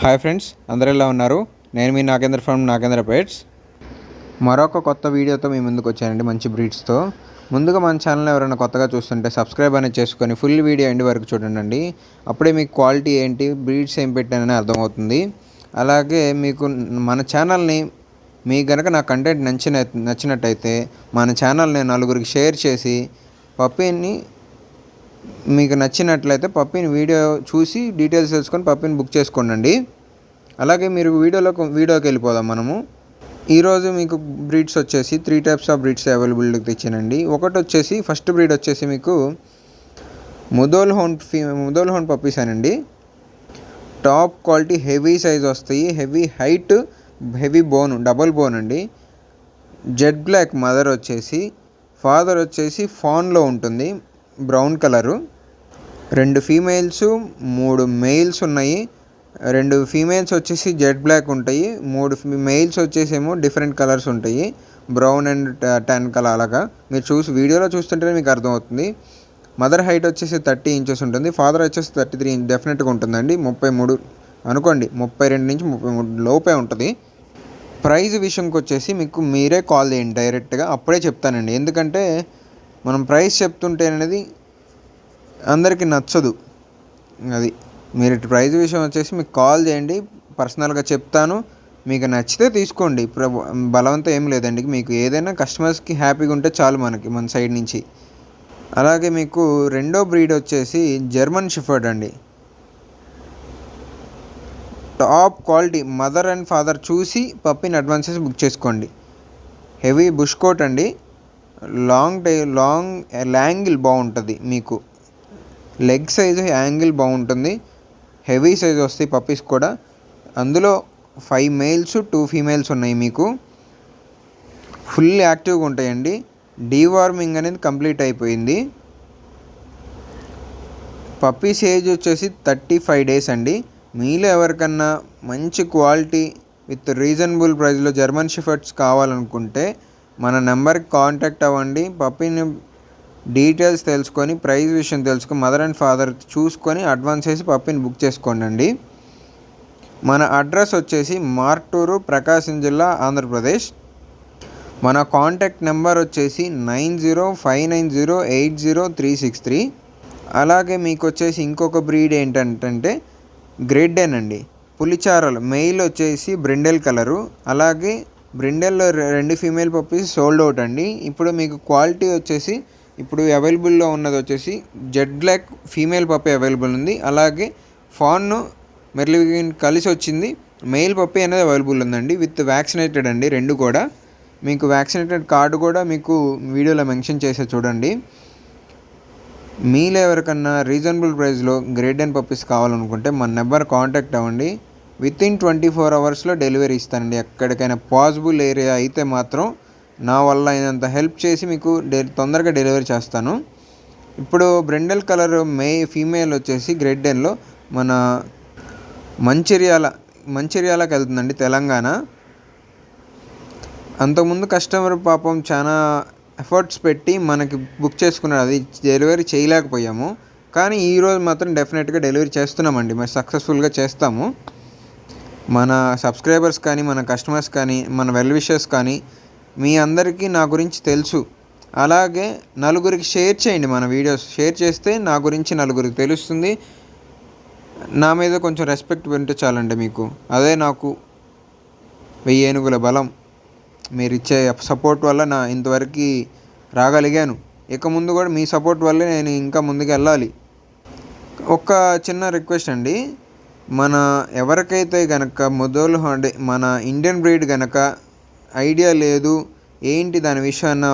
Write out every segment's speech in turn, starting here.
Hi friends, అందరూ ఎలా ఉన్నారు? నేను మీ నాగేంద్ర ఫ్రమ్ నాగేంద్ర పెట్స్. మరొక కొత్త వీడియోతో మీ ముందుకు వచ్చానండి, మంచి బ్రీడ్స్తో. ముందుగా మన ఛానల్ ఎవరైనా కొత్తగా చూస్తుంటే సబ్స్క్రైబ్ అనేది చేసుకొని ఫుల్ వీడియో ఎండ్ వరకు చూడండి. అప్పుడే మీకు క్వాలిటీ ఏంటి, బ్రీడ్స్ ఏం పెట్టానని అర్థమవుతుంది. అలాగే మీకు మన ఛానల్ని మీకు కనుక నా కంటెంట్ నచ్చినట్టయితే మన ఛానల్ని నలుగురికి షేర్ చేసి పప్పీని మీకు నచ్చినట్లయితే పప్పీని వీడియో చూసి డీటెయిల్స్ తెలుసుకొని పప్పీని బుక్ చేసుకోండి. అలాగే మీరు వీడియోకి వెళ్ళిపోదాం. మనము ఈరోజు మీకు బ్రీడ్స్ వచ్చేసి 3 టైప్స్ ఆఫ్ బ్రీడ్స్ అవైలబిలిటీకి తెచ్చానండి. ఒకటి వచ్చేసి ఫస్ట్ బ్రీడ్ వచ్చేసి మీకు ముదోల్ హోన్ పప్పీస్ అనండి. టాప్ క్వాలిటీ హెవీ సైజ్ వస్తాయి, heavy height, heavy bone, double bone అండి. జెడ్ బ్లాక్ మదర్ వచ్చేసి, ఫాదర్ వచ్చేసి ఫాన్లో ఉంటుంది, బ్రౌన్ కలరు. 2 ఫీమేల్స్ 3 మెయిల్స్ ఉన్నాయి. 2 ఫీమేల్స్ వచ్చేసి జెడ్ బ్లాక్ ఉంటాయి, 3 మెయిల్స్ వచ్చేసేమో డిఫరెంట్ కలర్స్ ఉంటాయి, బ్రౌన్ అండ్ టెన్ కలర్. అలాగా మీరు వీడియోలో చూస్తుంటే మీకు అర్థమవుతుంది. మదర్ హైట్ వచ్చేసి 30 ఇంచెస్ ఉంటుంది, ఫాదర్ వచ్చేసి 33 డెఫినెట్గా ఉంటుందండి. 33 అనుకోండి, 32 నుంచి 33 లోపే ఉంటుంది. ప్రైజ్ విషయంకి వచ్చేసి మీకు మీరే కాల్ చేయండి డైరెక్ట్గా, అప్పుడే చెప్తానండి. ఎందుకంటే మనం ప్రైస్ చెప్తుంటే అనేది అందరికీ నచ్చదు. అది మీరు ప్రైజ్ విషయం వచ్చేసి మీకు కాల్ చేయండి, పర్సనల్గా చెప్తాను. మీకు నచ్చితే తీసుకోండి, బలవంతం ఏం లేదండి. మీకు ఏదైనా కస్టమర్స్కి హ్యాపీగా ఉంటే చాలు మన సైడ్ నుంచి. అలాగే మీకు రెండో బ్రీడ్ వచ్చేసి జర్మన్ షెఫర్డ్ అండి. Top quality mother and father చూసి పప్పీని అడ్వాన్సెస్ బుక్ చేసుకోండి. హెవీ బుష్ కోట్ అండి, లాంగ్ యాంగిల్ బాగుంటుంది, మీకు లెగ్ సైజు యాంగిల్ బాగుంటుంది, హెవీ సైజ్ వస్తాయి పప్పీస్ కూడా. అందులో 5 మెయిల్స్ 2 ఫీమేల్స్ ఉన్నాయి. మీకు ఫుల్ యాక్టివ్గా ఉంటాయండి. డీవార్మింగ్ అనేది కంప్లీట్ అయిపోయింది. పప్పీస్ ఏజ్ వచ్చేసి 35 డేస్ అండి. మీలో ఎవరికన్నా మంచి క్వాలిటీ విత్ రీజనబుల్ ప్రైస్లో జర్మన్ షెఫర్డ్స్ కావాలనుకుంటే మన నెంబర్కి కాంటాక్ట్ అవ్వండి. పప్పీని డీటెయిల్స్ తెలుసుకొని ప్రైస్ విషయం తెలుసుకొని మదర్ అండ్ ఫాదర్ చూసుకొని అడ్వాన్స్ చేసి పప్పీని బుక్ చేసుకోండి. మన అడ్రస్ వచ్చేసి మార్టూరు, ప్రకాశం జిల్లా, ఆంధ్రప్రదేశ్. మన కాంటాక్ట్ నెంబర్ వచ్చేసి 9059080363. అలాగే మీకు వచ్చేసి ఇంకొక బ్రీడ్ ఏంటంటే గ్రేట్ డెన్ అండి, పులిచారలు. మెయిల్ వచ్చేసి బ్రిండెల్ కలరు. అలాగే బ్రిండెల్లో 2 ఫీమేల్ పప్పీస్ సోల్డ్ అవుట్ అండి. ఇప్పుడు మీకు క్వాలిటీ వచ్చేసి ఇప్పుడు అవైలబుల్లో ఉన్నది వచ్చేసి Z black female puppy available ఉంది. అలాగే ఫాన్ మెర్లిన్ కలిసి వచ్చింది మెయిల్ పప్పీ అనేది అవైలబుల్ ఉందండి, విత్ వ్యాక్సినేటెడ్ అండి. 2 కూడా మీకు వ్యాక్సినేటెడ్ కార్డు కూడా మీకు వీడియోలో మెన్షన్ చేసే చూడండి. మీలో ఎవరికన్నా రీజనబుల్ ప్రైస్లో గ్రేట్ డెన్ పప్పీస్ కావాలనుకుంటే మన నెంబర్ కాంటాక్ట్ అవ్వండి. వితిన్ 24 అవర్స్లో డెలివరీ ఇస్తానండి. ఎక్కడికైనా పాసిబుల్ ఏరియా అయితే మాత్రం నా వల్ల అయినంత హెల్ప్ చేసి మీకు తొందరగా డెలివరీ చేస్తాను. ఇప్పుడు బ్రిండెల్ కలర్ ఫీమేల్ వచ్చేసి గ్రేట్ డెన్లో మన మంచిర్యాలకు వెళ్తుందండి, తెలంగాణ. అంతకుముందు కస్టమర్ పాపం చాలా ఎఫర్ట్స్ పెట్టి మనకి బుక్ చేసుకున్నాడు, అది డెలివరీ చేయలేకపోయాము. కానీ ఈరోజు మాత్రం డెఫినెట్గా డెలివరీ చేస్తున్నామండి, మరి సక్సెస్ఫుల్గా చేస్తాము. మన సబ్స్క్రైబర్స్ కానీ, మన కస్టమర్స్ కానీ, మన వెల్ విషర్స్ కానీ మీ అందరికీ నా గురించి తెలుసు. అలాగే నలుగురికి షేర్ చేయండి. మన వీడియోస్ షేర్ చేస్తే నా గురించి నలుగురికి తెలుస్తుంది. నా మీద కొంచెం రెస్పెక్ట్ ఉంటే చాలండి మీకు. అదే నాకు 1000 ఏనుగుల బలం. మీరు ఇచ్చే సపోర్ట్ వల్ల నా ఇంతవరకు రాగలిగాను. ఇక ముందు కూడా మీ సపోర్ట్ వల్లే నేను ఇంకా ముందుకు వెళ్ళాలి. ఒక చిన్న రిక్వెస్ట్ అండి, మన ఎవరికైతే గనక మన ఇండియన్ బ్రీడ్ గనక ఐడియా లేదు, ఏంటి దాని విషయాన్ని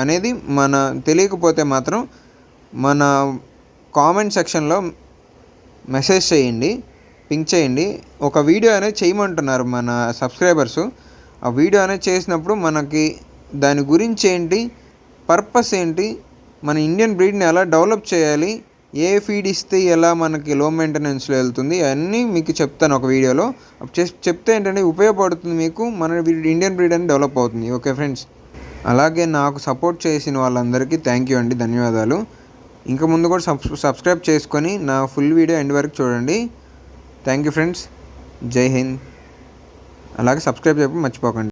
అనేది తెలియకపోతే మాత్రం మన కామెంట్ సెక్షన్లో మెసేజ్ చేయండి, పింక్ చేయండి. ఒక వీడియో అనేది చేయమంటున్నారు మన సబ్స్క్రైబర్స్. ఆ వీడియో అనేది చేసినప్పుడు మనకి దాని గురించి ఏంటి, పర్పస్ ఏంటి, మన ఇండియన్ బ్రీడ్ని ఎలా డెవలప్ చేయాలి, ఏ ఫీడ్ ఇస్తే ఎలా మనకి లో మెయింటెనెన్స్లో వెళ్తుంది, అన్నీ మీకు చెప్తాను ఒక వీడియోలో. చెప్తే ఏంటంటే ఉపయోగపడుతుంది మీకు, మన ఇండియన్ బ్రీడ్ అని డెవలప్ అవుతుంది. ఓకే ఫ్రెండ్స్, అలాగే నాకు సపోర్ట్ చేసిన వాళ్ళందరికీ థ్యాంక్ యూ అండి, ధన్యవాదాలు. ఇంకా ముందు కూడా సబ్స్క్రైబ్ చేసుకొని నా ఫుల్ వీడియో ఎండ్ వరకు చూడండి. Thank you friends. జై హింద్. అలాగే సబ్స్క్రైబ్ చేయడం మర్చిపోకండి.